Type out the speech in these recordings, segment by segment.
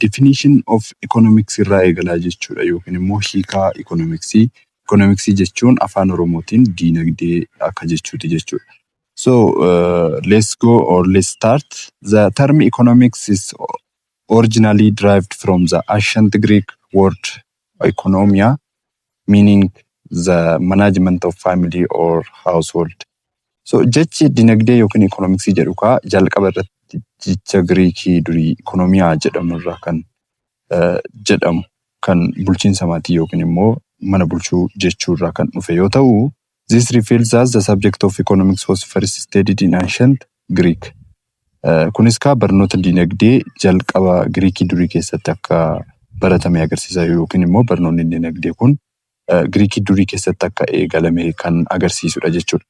Definition of economics irraa eegalaa jechuudha yookiin immoo hiikaa economicsii. Economicsii jechuun afaan Oromootiin diinagdee akka jechuuti jechuudha. So let's go or let's start. The term economics is originally derived from the ancient Greek word economia, meaning the management of family or household. So jechi dinagdee yookiin economicsii jedhu kaa jalqaba irratti jecha Giriikii durii economia jedhamu irraa kan jedhamu kan bulchiinsa maatii yookiin immoo mana bulchuu jechuu irraa kan dhufe yoo ta'u, this reveals as the subject of economics was first studied in ancient Greek. Kunis kaa barnoota dinagdee jalqaba Giriikii durii keessatti akka baratame agarsiisa yookiin immoo barnoonni dinagdee kun Giriikii durii keessatti akka eegalame kan agarsiisudha jechuudha.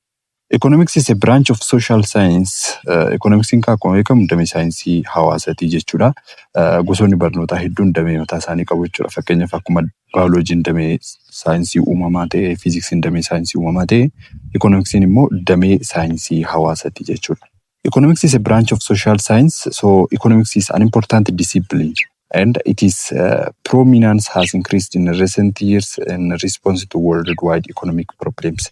Economics is a branch of social science. Economicsiin kaa akkuma beekamu damee saayinsii hawaasatii jechuudha. Gosoonni barnootaa hedduun damee mataa isaanii qabu jechuudha. Fakkeenyaaf akkuma baayoloojiin damee saayinsii uumamaa ta'e, fiiziksiin damee saayinsii uumamaa ta'e, economicsiin immoo damee saayinsii hawaasatii jechuudha. Economics is a branch of social science, so economics is an important discipline and its prominence has increased in recent years in response to worldwide economic problems.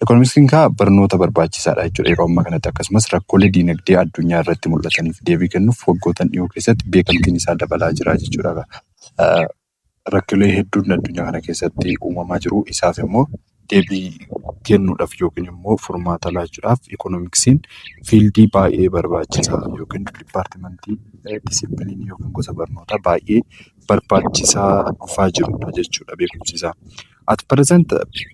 Economicsiin kaa barnoota barbaachisaadha jechuudha yeroo ammaa kanatti, akkasumas rakkoolee dinagdee addunyaa irratti mul'ataniif deebii kennuuf waggoota dhiyoo keessatti beekamtiin isaa dabalaa jira jechuudha. Rakkoolee hedduun addunyaa kana keessatti uumamaa jiru, isaaf immoo deebii kennuudhaaf yookiin immoo furmaata laachuudhaaf economicsiin fiildii baay'ee barbaachisaa yookiin dipaartimentii disipiliinii yookiin gosa barnootaa baay'ee barbaachisaa dhufaa jirudha jechuudha beekumsi isaa. At present,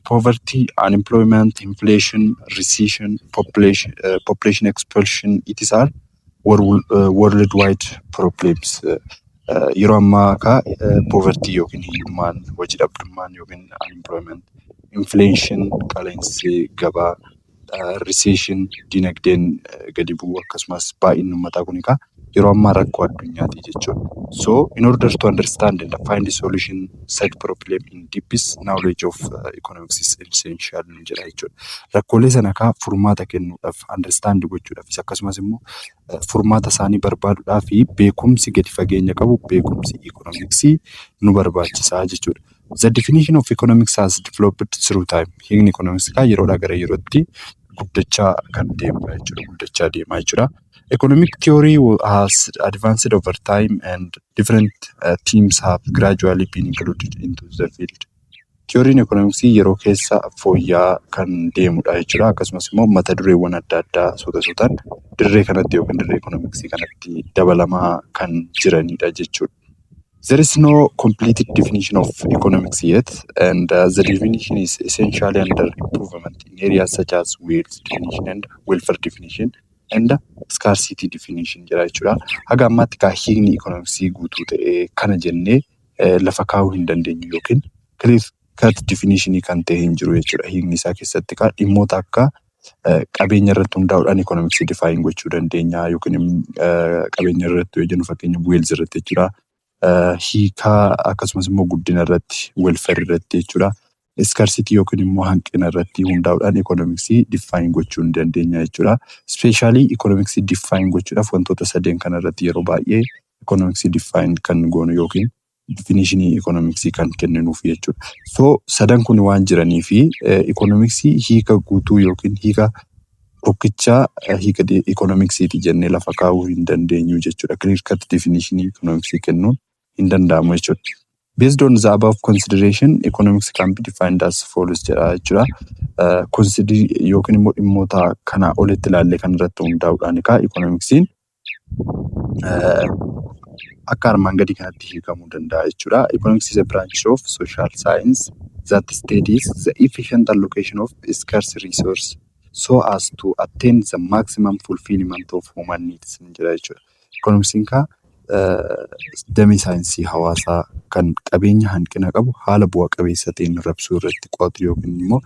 poverty, unemployment, inflation, recession, population expulsion, it is all worldwide problems. Yeroo ammaa kaa poverty yookiin hiyyummaan, hojii dhabdummaan yookiin unemployment, inflation, qaala'insi gabaa, recession, dinagdeen gadi bu'uu akkasumas baay'inni uummataa kun kaa yeroo ammaa rakkoo addunyaati jechuudha. So, in order to understand and find the solution such problem in deepest knowledge of economics is essential jedha jechuudha. Rakkoolee sana kaa furmaata kennuudhaaf, understand gochuudhaaf, akkasumas immoo furmaata isaanii barbaaduudhaaf beekumsi gadi fageenya qabu beekumsi economicsii nu barbaachisaa jechuudha. The definition of economics has developed through time. Hiikni economics kaa yeroodhaa gara yerootti guddachaa kan deemudha jechuudha. Guddachaa deemaa jechuudha. Economic theory has advanced over time and different teams have gradually been included into the field. Theoryin economicsii yeroo keessa fooyya'aa kan deemudha jechuudha. Akkasumas immoo mata dureewwan adda addaa sotaan dirree kanatti yookiin dirree economicsii kanatti dabalamaa kan jiranidha jechuudha. There is no complete definition of economics yet, and the definition is essentially under improvement in areas such as wealth definition and welfare definition and scarcity definition jedha jechuudha. Haga ammaatti kaa hiikni economicsii guutuu ta'e kana jennee lafa kaa'uu hin dandeenyu yookiin clear cut definitionii kan ta'e hin jiru jechuudha. Hiikni isaa keessatti kaa dhimmoota akka qabeenya irratti hundaa'uudhaan economicsii define gochuu dandeenya yookiin qabeenya irratti yoo jennu fakkeenya wealth irratti jechuudha. Hiikaa akkasumas immoo guddina irratti, welfare irratti jechuudha. Scarcity yookiin immoo hanqina irratti hundaa'uudhaan economicsii define gochuu hin dandeenya jechuudha. Especially economicsii define gochuudhaaf wantoota sadeen kana irratti yeroo baay'ee economicsii define kan goonu yookiin definitionii economicsii kan kenninuuf jechuudha. So sadan kun waan jiranii fi economicsii hiika guutuu yookiin hiika tokkichaa hiika economicsiiti jennee lafa kaa'uu hin dandeenyu jechuudha. Clear cut definitionii economicsii kennuun hin danda'amu jechuudha. Based on the above consideration, economics can be defined as follows jedha jechuudha. Yookiin immoo dhimmoota kana olitti ilaalle kan irratti hundaa'uudhaan kaa economicsiin akka armaan gadii kanatti hiikamuu danda'a jechuudha. Economics is a branch of social science that studies the efficient allocation of scarce resource so as to attain the maximum fulfillment of human needs jedha jechuudha. Economicsiin kaa damee saayinsii hawaasaa kan qabeenya hanqina qabu haala bu'a qabeessa ta'een rabsuu irratti qo'atu yookiin immoo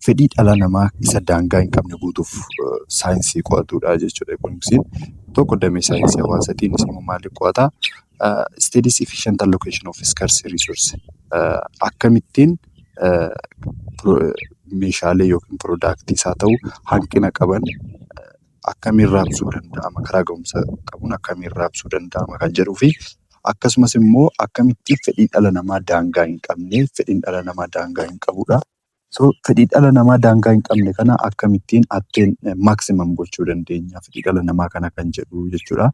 fedhii dhala namaa isa daangaa hin qabne guutuuf saayinsii qo'atudha jechuudha. Economicsiin tokko damee saayinsii hawaasaatiin immoo maaliif qo'ata? Studies efficient allocation of scarce resource. Akkamittiin meeshaalee yookiin product isaa ta'u hanqina qaban akkamiin raabsuu danda'ama, karaa ga'umsa qabuun akkamiin raabsuu danda'ama kan jedhuu fi akkasumas immoo akkamitti fedhii dhala namaa daangaa hin qabne, fedhiin dhala namaa daangaa hin qabudha. So fedhii dhala namaa daangaa hin qabne kana akkamittiin attain maximum gochuu dandeenya fedhii dhala namaa kana kan jedhu jechuudha.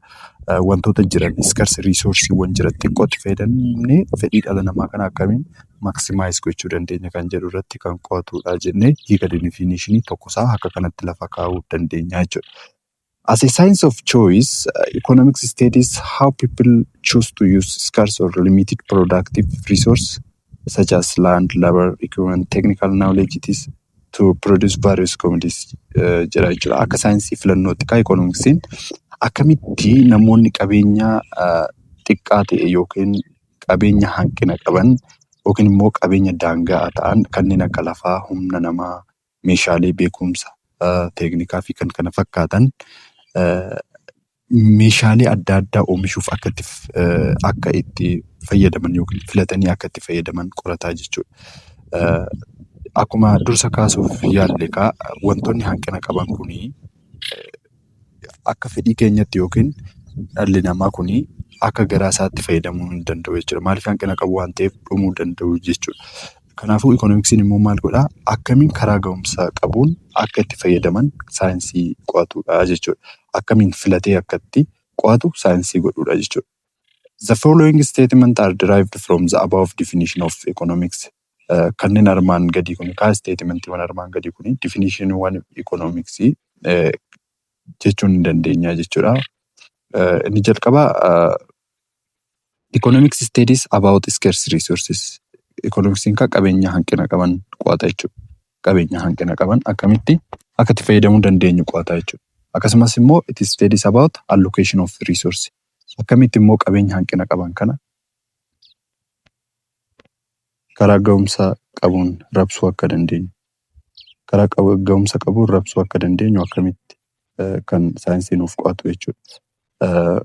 Wantoota jiran scarce resourceewwan jiran xiqqootti fayyadamnee fedhii dhala namaa kana akkamiin maximize gochuu dandeenya kan jedhu irratti kan qo'atudha jennee hiika definitionii tokkosaa akka kanatti lafa kaa'uu dandeenya jechuudha. As a science of choice, economics studies how people choose to use scarce or limited productive resource such as land, labor, equipment, technical knowledge it is to produce various commodities jedha jechuudha. Akka saayinsii filannootti kaa economicsiin akkamitti namoonni qabeenya xiqqaa ta'e yookiin qabeenya hanqina qaban yookiin immoo qabeenya daangaa ta'an kanneen akka lafaa, humna namaa, meeshaalee beekumsa, teeknikaa fi kan kana fakkaatan meeshaalee adda addaa oomishuuf akka itti fayyadaman yookiin filatanii akka itti fayyadaman qorataa jechuudha. Akkuma dursa kaasuuf yaalle wantoonni hanqina qaban kuni akka fedhii keenyatti yookiin dhalli namaa kuni akka garaa isaatti fayyadamuu hin danda'u jechuudha. Maaliif hanqina qabu waan ta'eef dhumuu danda'u jechuudha. Kanaafuu economicsiin immoo maal godhaa? Akkamiin karaa ga'umsa qabuun akka itti fayyadaman saayinsii qo'atudha jechuudha. Akkamiin filatee akka itti qo'atu saayinsii godhudha jechuudha. The following statements are derived from the above definition of economics. Kanneen armaan gadii kun statementiiwwan armaan gadii kun definitioniiwwan economicsii jechuun ni dandeenya jechuudha. Inni jalqaba economics studies about scarce resources. Economicsiin qabeenya hanqina qaban qo'ata jechuudha. Qabeenya hanqina qaban akkamitti akka itti fayyadamuu dandeenyu qo'ata jechuudha. Akkasumas immoo it studies about allocation of resource. Akkamitti immoo qabeenya hanqina qaban kana karaa ga'umsa qabuun raabsuu akka dandeenyu. Karaa ga'umsa qabuun raabsuu akka dandeenyu akkamitti kan saayinsiin nuuf qo'atu jechuudha.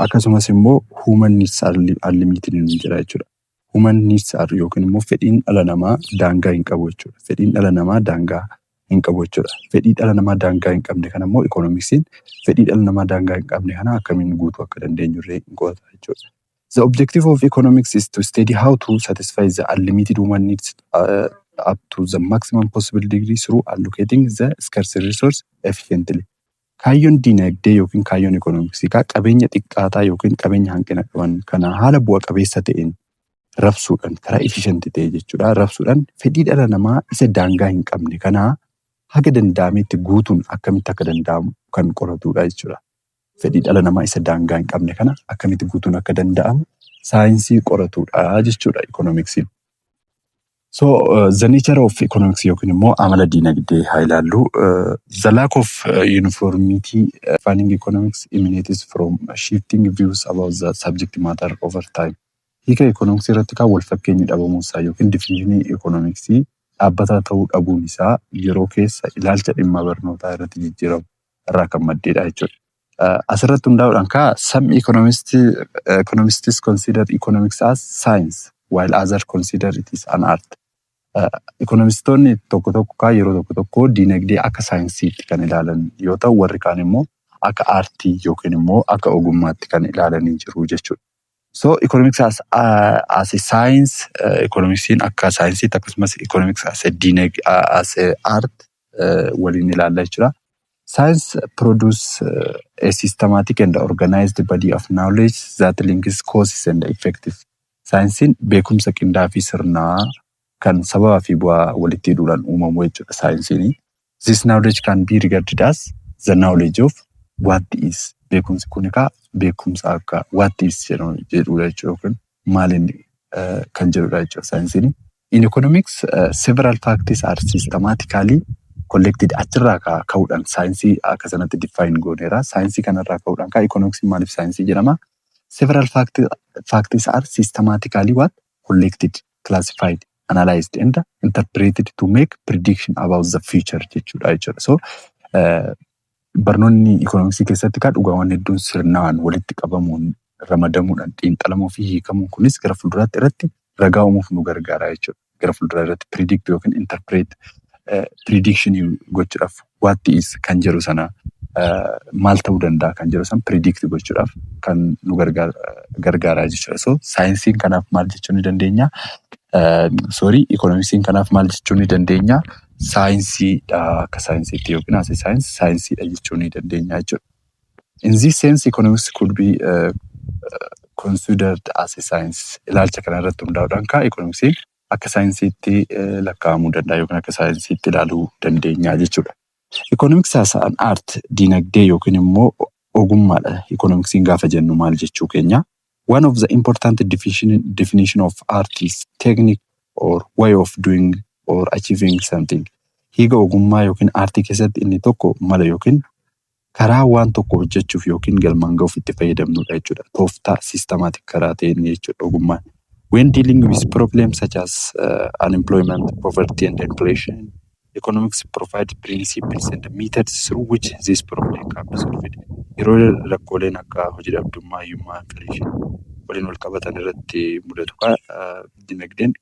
Akkasumas immoo human needs are unlimited jedha jechuudha. Human needs are yookiin immoo fedhiin dhala namaa daangaa hin qabu jechuudha. Fedhiin dhala namaa daangaa hin qabu jechuudha. Fedhii dhala namaa daangaa hin qabne kana immoo economicsiin fedhii dhala namaa daangaa hin qabne kana akkamiin guutuu akka dandeenyu irree qo'ata jechuudha. The objective of economics is to study how to satisfy the unlimited human needs up to the maximum possible degree through allocating the scarce resource efficiently. Kaayyoon dinagdee yookiin kaayyoon economicsii qabeenya xiqqaataa yookiin qabeenya hanqina qaban kana haala bu'a qabeessa ta'een rabsuudhaan karaa efficientii ta'e jechuudha. Rabsuudhaan fedhii dhala namaa isa daangaa hin qabne kana haga danda'ametti guutuun akkamitti akka danda'amu kan qoratudha jechuudha. Fedhii dhala namaa isa daangaa hin qabne kana akkamitti guutuun akka danda'amu saayinsii qoratudha jechuudha economicsiin. So the nature of economics yookiin immoo amala dinagdee haa ilaallu. The lack of uniformity defining economics emanates from shifting views about the subject matter over time. Hiika economics irratti wal fakkeenyi dhabamuu isaa yookiin definitionii economicsii dhaabbataa ta'uu dhabuun isaa yeroo keessa ilaalcha dhimma barnootaa irratti jijjiiramu irraa kan maddeedha jechuudha. Asirratti hundaa'uudhaan some economists consider economics as science while others consider it is an art. Economistoonni tokko yeroo tokko dinagdee akka saayinsiitti kan ilaalan yoo ta'u warri kaan immoo akka aartii yookiin immoo akka ogummaatti kan ilaalanii jiru jechuudha. So economics as a science, economicsiin akka saayinsiitti akkasumas economics as a art waliin ilaalla jechuudha. Science produce a systematic and organized body of knowledge that links causes and effects. Saayinsiin beekumsa qindaa'aa fi sirnaa kan sababaa fi bu'aa walitti hidhuudhaan uumamu jechuudha saayinsiin. This knowledge can be regarded as the knowledge of what is. Beekumsi kun beekumsa akka what is jedhudha jechuudha. Maaliin kan jedhudha jechuudha saayinsiin. In economics, several factors are systematically collected achirraa ka'uudhaan saayinsii akka sanatti define gooneera. Saayinsii kanarraa ka'uudhaan economicsiin maaliif saayinsii jedhama? Several factors are systematically collected, classified, analyzed and interpreted to make prediction about the future jechuudha. So barnoonni economicsii keessatti dhugaawwan hedduun sirnaan walitti qabamuun ramadamuudhaan xiinxalamuu fi hiikamuun kunis gara fuulduraatti irratti ragaa uumuuf nu gargaara jechuudha. Gara fuulduraa irratti predict yookiin interpret prediction gochuudhaaf what is kan jedhu sana maal ta'uu danda'a kan jedhu san predict gochuudhaaf kan nu gargaaraa jechuudha. So saayinsiin kanaaf maal jechuu ni dandeenya? Ikoonomiksiin kanaaf maal jechuu ni dandeenya? Saayinsiidha akka saayinsiitti yookiin as saayinsiidha jechuu ni dandeenya jechuudha. In this sense, economics could be considered as a science. Ilaalcha kana irratti hundaa'uudhaan economicsiin akka saayinsiitti lakkaa'amuu danda'a yookiin akka saayinsiitti ilaaluu dandeenya jechuudha. Economics as an art, dinagdee yookiin immoo ogummaadha. Economicsiin gaafa jennu maal jechuu keenya? One of the important definition of art is technique or way of doing or achieving something. Hiika ogummaa yookiin aartii keessatti inni tokko mala yookiin karaa waan tokko hojjechuuf yookiin galmaan gahuuf itti fayyadamnudha jechuudha. Tooftaa systematic karaa ta'een jechuudha ogummaan. When dealing with problems such as unemployment, poverty and inflation, economics provide principles and methods through which this problem can be solved. Yeroo rakkooleen akka hojii dhabdummaa, hiyyummaa, inflation waliin wal qabatan irratti mudatu dinagdeen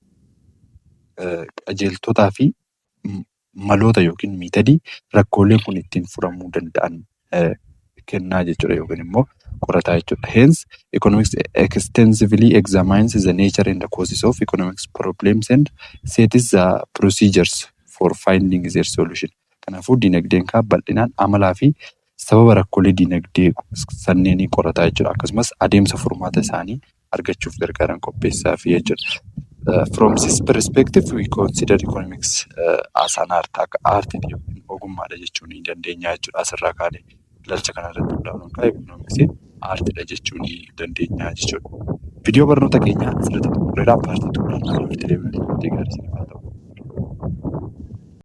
qajeeltotaa fi maloota yookiin miitadii rakkooleen kun ittiin furamuu danda'an kennaa jechuudha yookiin immoo qorataa jechuudha. Hence, economics extensively examines the nature and the causes of economics problems and sets the procedures for finding their solution. Kanaafuu dinagdeen bal'inaan amalaa fi sababa rakkoolee dinagdee sanneenii qorataa jechuudha. Akkasumas adeemsa furmaata isaanii argachuuf gargaaran qopheessaa fi jechuudha. From this perspective, we consider economics as an art, akka aartii yookiin ogummaadha jechuu ni dandeenya jechuudha. Asirraa kaanee ilaalcha kanarratti hundaa'uun economicsiin aartiidha jechuu ni dandeenya jechuudha. Viidiyoo barnoota keenyaa asirratti xumureedhaa paartii xumuraa naannoo itti deebiin gaarii ta'u.